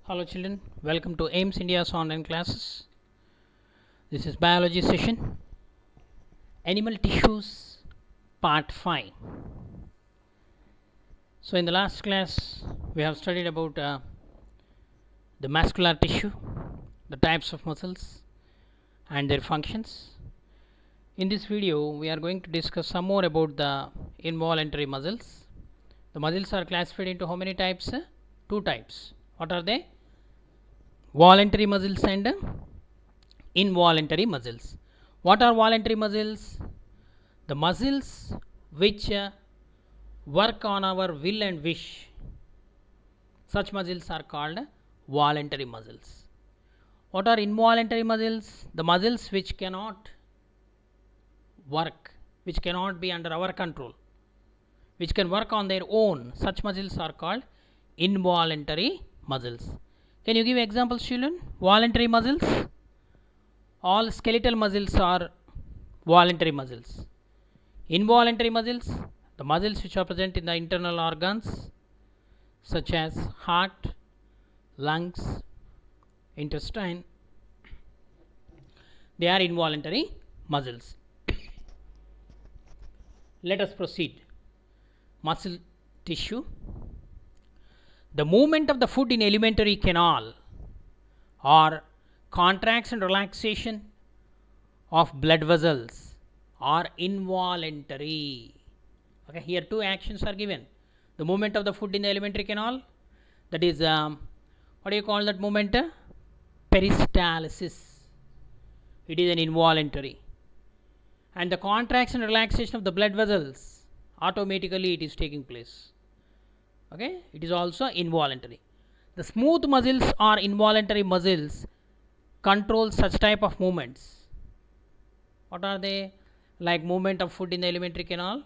Hello children, welcome to AIMS India's online classes. This is biology session, animal tissues part 5. So in the last class we have studied about the muscular tissue, the types of muscles and their functions. In this video we are going to discuss some more about the involuntary muscles. The muscles are classified into how many types? Two types. What are they? Voluntary muscles and involuntary muscles. What are voluntary muscles? The muscles which work on our will and wish. Such muscles are called voluntary muscles. What are involuntary muscles? The muscles which cannot work, which cannot be under our control, which can work on their own. Such muscles are called involuntary muscles. Can you give examples, children? Voluntary muscles. All skeletal muscles are voluntary muscles. Involuntary muscles, the muscles which are present in the internal organs such as heart, lungs, intestine, they are involuntary muscles. Let us proceed. Muscle tissue. The movement of the foot in alimentary canal or contraction and relaxation of blood vessels are involuntary. Okay, here two actions are given. The movement of the foot in the alimentary canal, that is what do you call that movement? Peristalsis. It is an involuntary. And the contraction and relaxation of the blood vessels, automatically it is taking place. Okay, it is also involuntary. The smooth muscles or involuntary muscles control such type of movements. What are they? Like movement of foot in the alimentary canal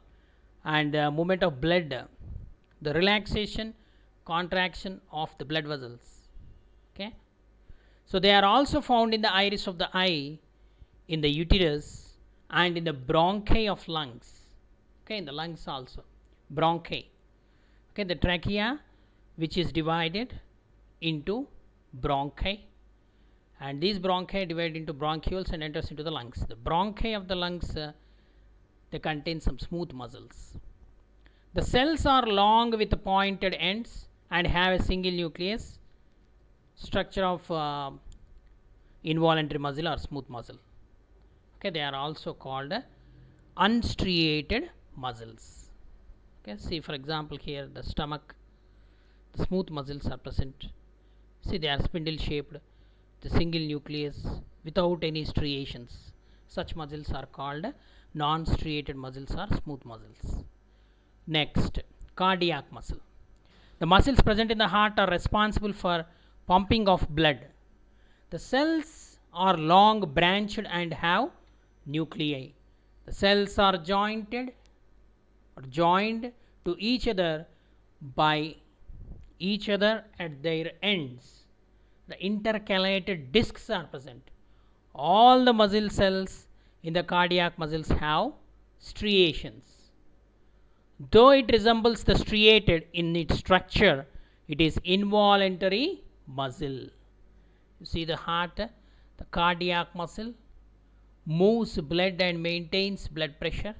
and movement of blood, the relaxation, contraction of the blood vessels. Okay, so they are also found in the iris of the eye, in the uterus, and in the bronchi of lungs. Okay, in the lungs also, bronchi. Okay, the trachea, which is divided into bronchi, and these bronchi divide into bronchioles and enters into the lungs. The bronchi of the lungs, they contain some smooth muscles. The cells are long with pointed ends and have a single nucleus. Structure of involuntary muscle or smooth muscle. Okay, they are also called unstriated muscles. Okay, see for example here the stomach, the smooth muscles are present. See, they are spindle shaped, the single nucleus without any striations. Such muscles are called non-striated muscles or smooth muscles. Next, cardiac muscle. The muscles present in the heart are responsible for pumping of blood. The cells are long branched and have nuclei. The cells are joined to each other by each other at their ends. The intercalated discs are present. All the muscle cells in the cardiac muscles have striations. Though it resembles the striated in its structure, it is involuntary muscle. You see the heart, the cardiac muscle moves blood and maintains blood pressure.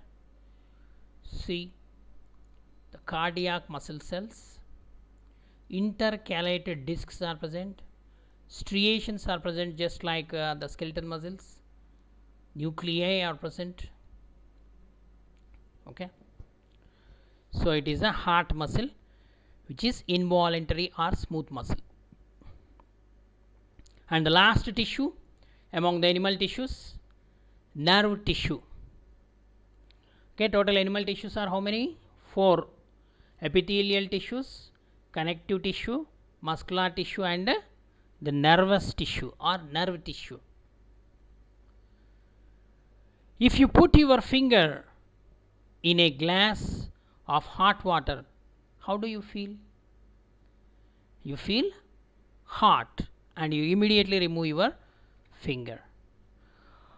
See the cardiac muscle cells, intercalated discs are present, striations are present just like the skeletal muscles, nuclei are present. Okay, so it is a heart muscle which is involuntary or smooth muscle. And the last tissue among the animal tissues, nerve tissue. Okay, total animal tissues are how many? 4. Epithelial tissues, connective tissue, muscular tissue, and the nervous tissue or nerve tissue. If you put your finger in a glass of hot water, how do you feel? You feel hot and you immediately remove your finger.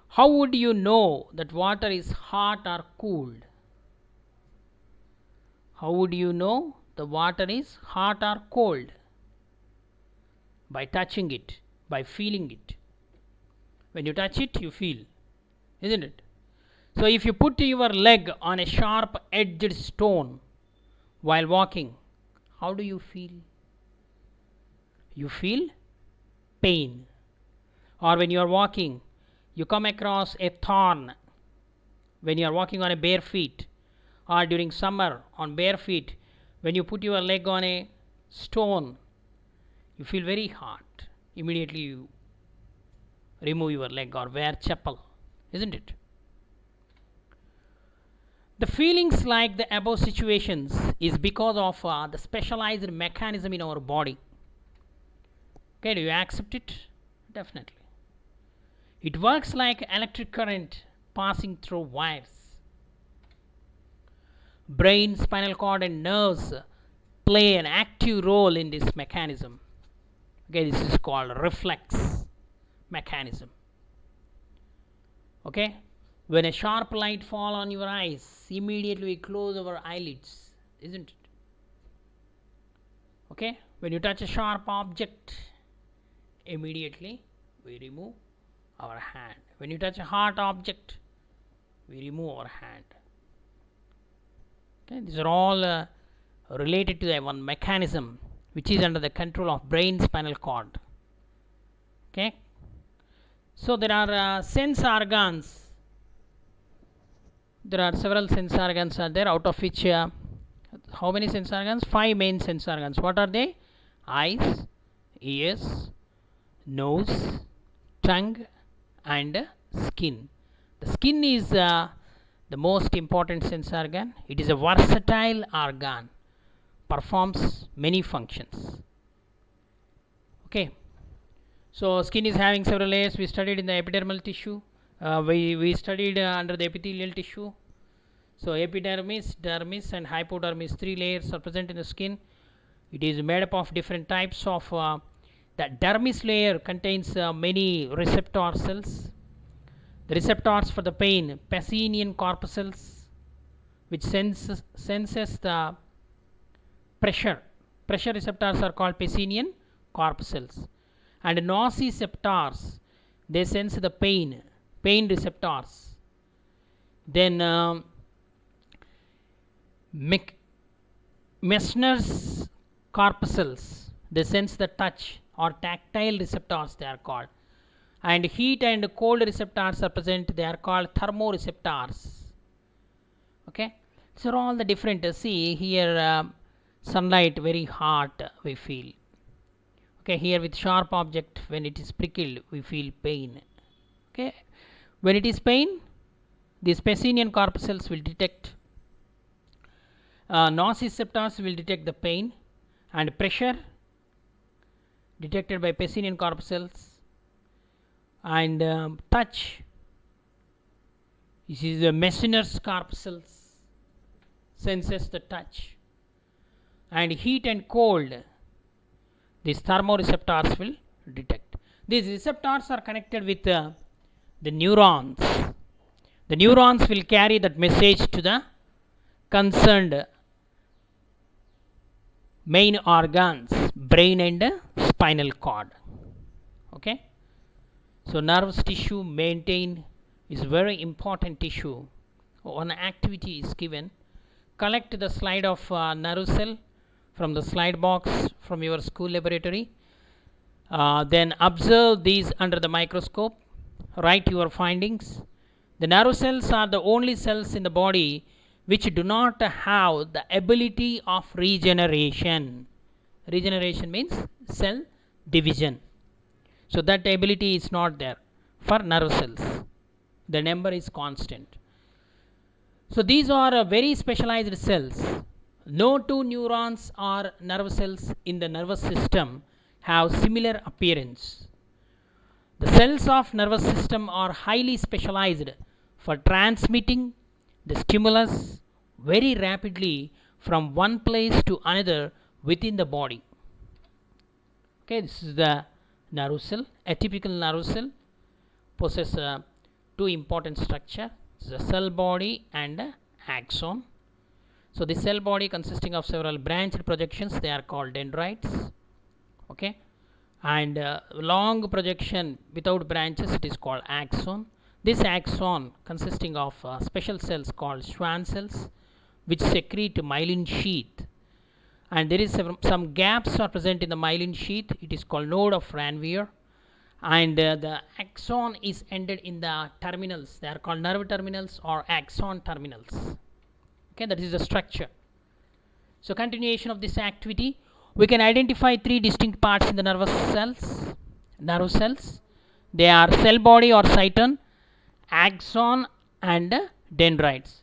How would you know that water is hot or cooled? How would you know the water is hot or cold? by touching it, by feeling it. When you touch it, you feel, isn't it? So if you put your leg on a sharp edged stone while walking, how do you feel? You feel pain. Or when you are walking, you come across a thorn. When you are walking on a bare feet, or during summer on bare feet, when you put your leg on a stone, you feel very hot. Immediately you remove your leg or wear chappal, isn't it? The feelings like the above situations is because of the specialized mechanism in our body. Okay, do you accept it? Definitely. It works like electric current passing through wires. Brain, spinal cord and nerves play an active role in this mechanism. Okay, this is called reflex mechanism. Okay, when a sharp light fall on your eyes, immediately we close our eyelids, isn't it? Okay, when you touch a sharp object, immediately we remove our hand. When you touch a hard object, we remove our hand. Okay, these are all related to the one mechanism which is under the control of brain spinal cord. Okay, so there are sense organs. There are several sense organs are there, out of which how many sense organs? 5 main sense organs. What are they? Eyes, ears, nose, tongue and skin. The skin is the most important sense organ. It is a versatile organ, performs many functions. Okay, so skin is having several layers. We studied in the epidermal tissue. We studied under the epithelial tissue. So epidermis, dermis and hypodermis, 3 layers are present in the skin. It is made up of different types of the dermis layer contains many receptor cells. The receptors for the pain, Pacinian corpuscles, which senses the pressure. Pressure receptors are called Pacinian corpuscles. And nociceptors, they sense the pain receptors. Then Meissner's corpuscles, they sense the touch, or tactile receptors they are called. And heat and cold receptors are present, they are called thermoreceptors. Okay, so all the different see here, sunlight very hot we feel. Okay, here with sharp object, when it is prickled we feel pain. Okay, when it is pain, these Pacinian corpuscles will detect, nociceptors will detect the pain, and pressure detected by Pacinian corpuscles, and touch, this is the Meissner's corpuscles, senses the touch, and heat and cold, these thermoreceptors will detect. These receptors are connected with the neurons. The neurons will carry that message to the concerned main organs, brain and spinal cord. Okay, so nervous tissue maintain is very important tissue. One activity is given: collect the slide of nerve cell from the slide box from your school laboratory, then observe these under the microscope, write your findings. The nerve cells are the only cells in the body which do not have the ability of regeneration. Regeneration means cell division. So that ability is not there for nerve cells. The number is constant. So these are very specialized cells. No two neurons or nerve cells in the nervous system have similar appearance. The cells of nervous system are highly specialized for transmitting the stimulus very rapidly from one place to another within the body. Okay, this is the nerve cell. A typical nerve cell possesses two important structures: the cell body and axon. So the cell body consisting of several branched projections, they are called dendrites. Okay, and long projection without branches, it is called axon. This axon consisting of special cells called Schwann cells, which secrete myelin sheath, and there is some gaps are present in the myelin sheath. It is called node of Ranvier, and the axon is ended in the terminals. They are called nerve terminals or axon terminals. Okay, that is the structure. So continuation of this activity, we can identify three distinct parts in the nerve cells. They are cell body or cyton, axon, and dendrites.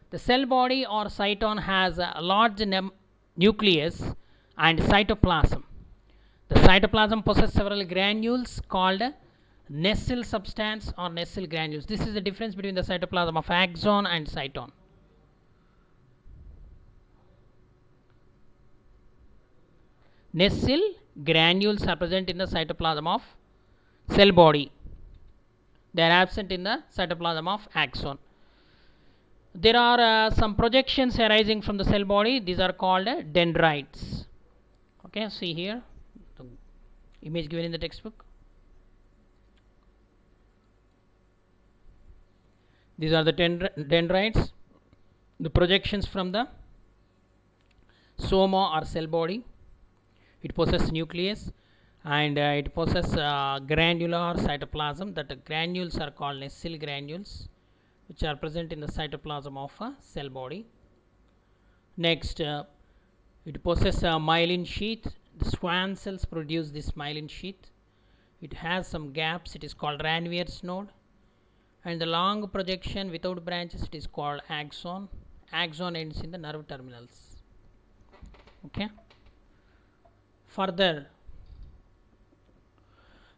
The cell body or cyton has a large nucleus and cytoplasm. The cytoplasm possesses several granules called Nessel substance or Nessel granules. This is the difference between the cytoplasm of axon and cyton. Nessel granules are present in the cytoplasm of cell body. They are absent in the cytoplasm of axon. There are some projections arising from the cell body. These are called dendrites. Okay, see here the image given in the textbook. These are the dendrites, the projections from the soma or cell body. It possesses nucleus and it possesses granular cytoplasm. That granules are called Nessel granules, which are present in the cytoplasm of a cell body. Next, it possesses a myelin sheath. The Schwann cells produce this myelin sheath. It has some gaps. It is called Ranvier's node. And the long projection without branches, it is called axon. Axon ends in the nerve terminals. Okay. Further,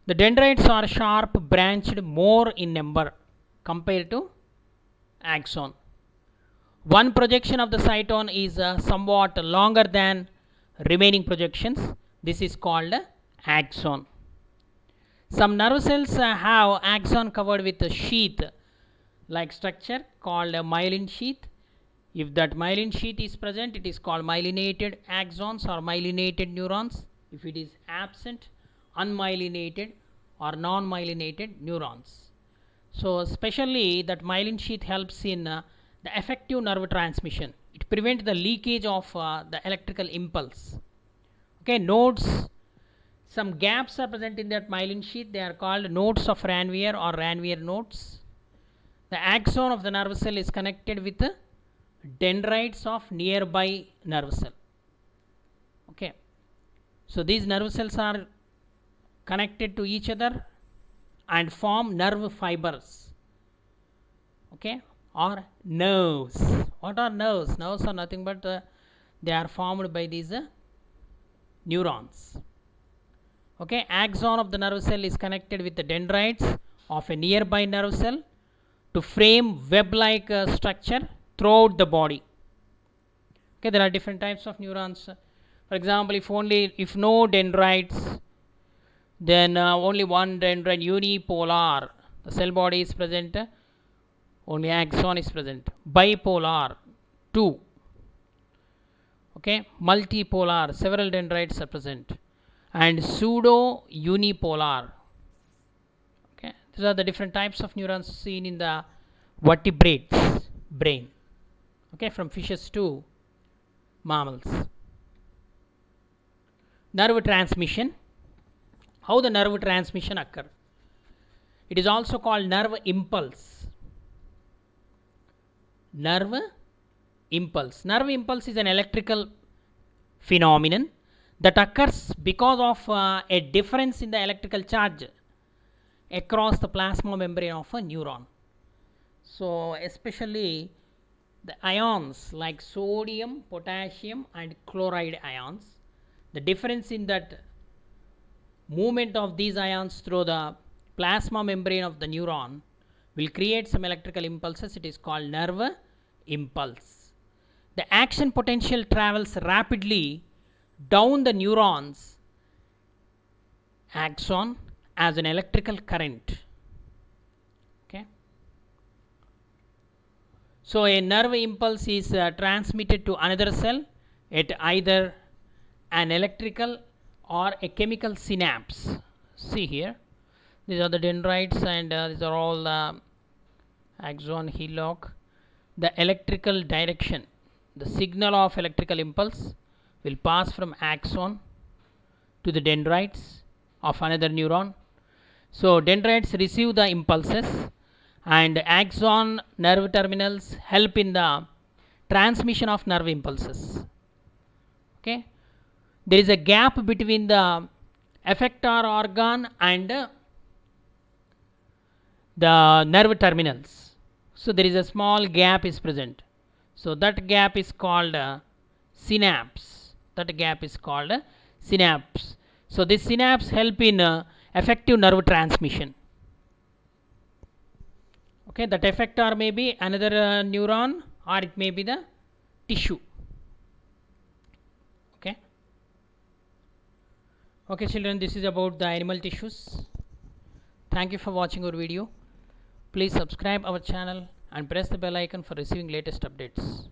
the dendrites are sharp branched more in number compared to axon. One projection of the cyton is somewhat longer than remaining projections. This is called axon. Some nerve cells have axon covered with a sheath like structure called a myelin sheath. If that myelin sheath is present, it is called myelinated axons or myelinated neurons. If it is absent, unmyelinated or non-myelinated neurons. So especially that myelin sheath helps in the effective nerve transmission. It prevents the leakage of the electrical impulse. Okay, nodes, some gaps are present in that myelin sheath. They are called nodes of Ranvier or Ranvier nodes. The axon of the nerve cell is connected with the dendrites of nearby nerve cell. Okay, so these nerve cells are connected to each other and form nerve fibers. Okay, or nerves. What are nerves? Nerves are nothing but they are formed by these neurons. Okay, axon of the nerve cell is connected with the dendrites of a nearby nerve cell to frame web-like structure throughout the body. Okay, there are different types of neurons. For example, if no dendrites, then only one dendrite unipolar, the cell body is present, only axon is present. Bipolar, 2. Okay, multipolar, several dendrites are present. And pseudo unipolar. Okay, these are the different types of neurons seen in the vertebrates brain. Okay, from fishes to mammals. Nerve transmission. How the nerve transmission occur? It is also called nerve impulse. Nerve impulse. Nerve impulse is an electrical phenomenon that occurs because of a difference in the electrical charge across the plasma membrane of a neuron. So especially the ions like sodium, potassium and chloride ions, the difference in that movement of these ions through the plasma membrane of the neuron will create some electrical impulses. It is called nerve impulse. The action potential travels rapidly down the neuron's axon as an electrical current. Okay. So a nerve impulse is transmitted to another cell at either an electrical or a chemical synapse. See here, these are the dendrites, and these are all axon, hillock. The electrical direction, the signal of electrical impulse will pass from axon to the dendrites of another neuron. So dendrites receive the impulses, and axon nerve terminals help in the transmission of nerve impulses. Okay, there is a gap between the effector organ and the nerve terminals. So there is a small gap is present. So that gap is called synapse. That gap is called synapse. So this synapse help in effective nerve transmission. Okay, that effector may be another neuron, or it may be the tissue. Okay. Okay, children, this is about the animal tissues. Thank you for watching our video. Please subscribe our channel and press the bell icon for receiving latest updates.